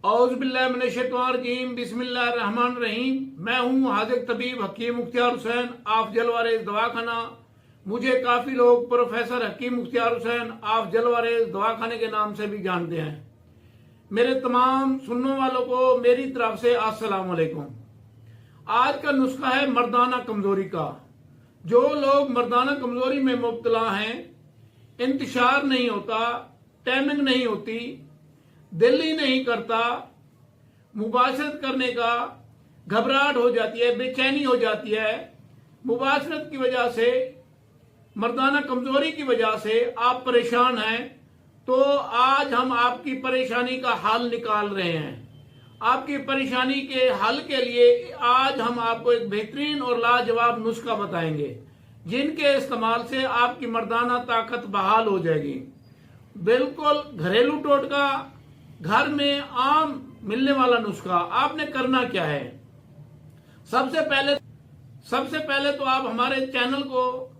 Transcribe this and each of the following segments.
औज़ुबिल्लाहिमिनश्शैतानिर्रजीम बिस्मिल्लाहिर्रहमानिर्रहीम। मैं हूँ हाज़िर तबीब हकीम मुख्तियार हुसैन आफ जलवारेज दवाखाना। मुझे काफ़ी लोग professor Hakim Mukhtiar Hussain of जलवारेज दवाखाने के नाम से भी जानते हैं। मेरे तमाम सुनने वालों को मेरी तरफ से अस्सलाम वालेकुम। आज का नुस्खा है मर्दाना कमजोरी का। जो लोग मर्दाना कमजोरी में मुब्तला हैं, इंतशार नहीं होता, टाइमिंग नहीं होती, दिल ही नहीं करता, मुबाशरत करने का घबराहट हो जाती है, बेचैनी हो जाती है, मुबाशरत की वजह से, मर्दाना कमजोरी की वजह से आप परेशान हैं, तो आज हम आपकी परेशानी का हल निकाल रहे हैं। आपकी परेशानी के हल के लिए आज हम आपको एक बेहतरीन और लाजवाब नुस्खा बताएंगे, जिनके इस्तेमाल से आपकी मर्दाना ताकत बहाल हो जाएगी। बिल्कुल घरेलू टोटका, घर में आम मिलने वाला नुस्खा। आपने करना क्या है? सबसे पहले तो आप हमारे चैनल को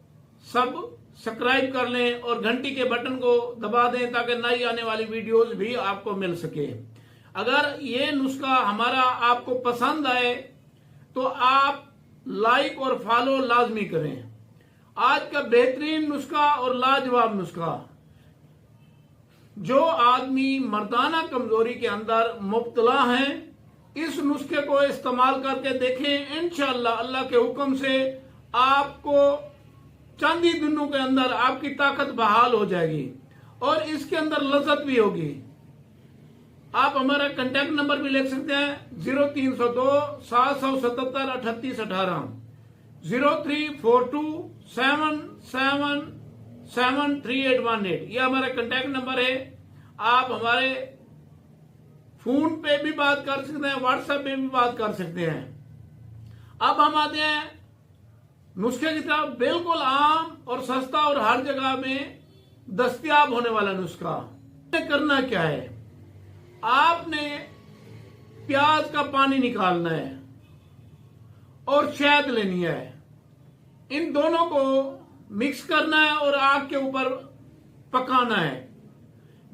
सब्सक्राइब कर लें और घंटी के बटन को दबा दें ताकि नई आने वाली वीडियोस भी आपको मिल सके। अगर ये नुस्खा हमारा आपको पसंद आए तो आप लाइक और फॉलो लाजमी करें। आज का बेहतरीन नुस्खा और लाजवाब नुस्खा, जो आदमी मर्दाना कमजोरी के अंदर मुब्तला हैं, इस नुस्खे को इस्तेमाल करके देखें। इंशाअल्लाह अल्लाह के हुक्म से आपको चंद ही दिनों के अंदर आपकी ताकत बहाल हो जाएगी और इसके अंदर लज्जत भी होगी। आप हमारा कांटेक्ट नंबर भी लिख सकते हैं 0302 777 3818 0342 7773818। यह हमारा कांटेक्ट नंबर है। आप हमारे फोन पे भी बात कर सकते हैं, व्हाट्सएप पे भी बात कर सकते हैं। अब हम आते हैं नुस्खे की तरफ। बिल्कुल आम और सस्ता और हर जगह में दस्तयाब होने वाला नुस्खा। करना क्या है? आपने प्याज का पानी निकालना है और शहद लेनी है। इन दोनों को मिक्स करना है और आग के ऊपर पकाना है।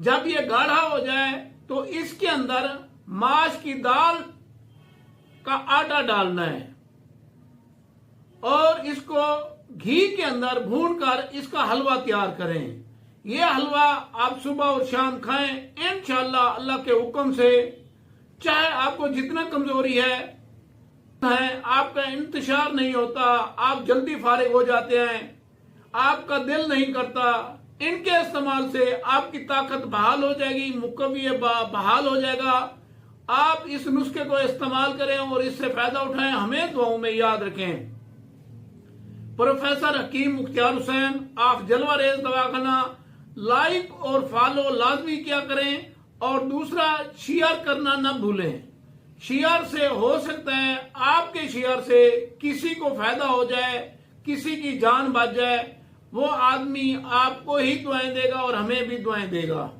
जब ये गाढ़ा हो जाए तो इसके अंदर माश की दाल का आटा डालना है और इसको घी के अंदर भूनकर इसका हलवा तैयार करें। यह हलवा आप सुबह और शाम खाएं। इंशाअल्लाह अल्लाह के हुक्म से, चाहे आपको जितना कमजोरी है, आपका इंतशार नहीं होता, आप जल्दी फारिग हो जाते हैं, आपका दिल नहीं करता, इनके इस्तेमाल से आपकी ताकत बहाल हो जाएगी, मुकव्वी बहाल हो जाएगा। आप इस नुस्खे को इस्तेमाल करें और इससे फायदा उठाएं। हमें दुआओं में याद रखें। Professor Hakim Mukhtiar Hussain of जलवारेज दवाखाना। लाइक और फॉलो लाजमी क्या करें और दूसरा शेयर करना न भूलें। शेयर से हो सकता है आपके शेयर से किसी को फायदा हो जाए, किसी की जान बच जाए। वो आदमी आपको ही दुआएं देगा और हमें भी दुआएं देगा।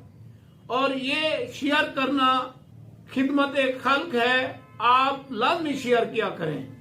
और ये शेयर करना खिदमत खल्क है। आप लाजमी शेयर किया करें।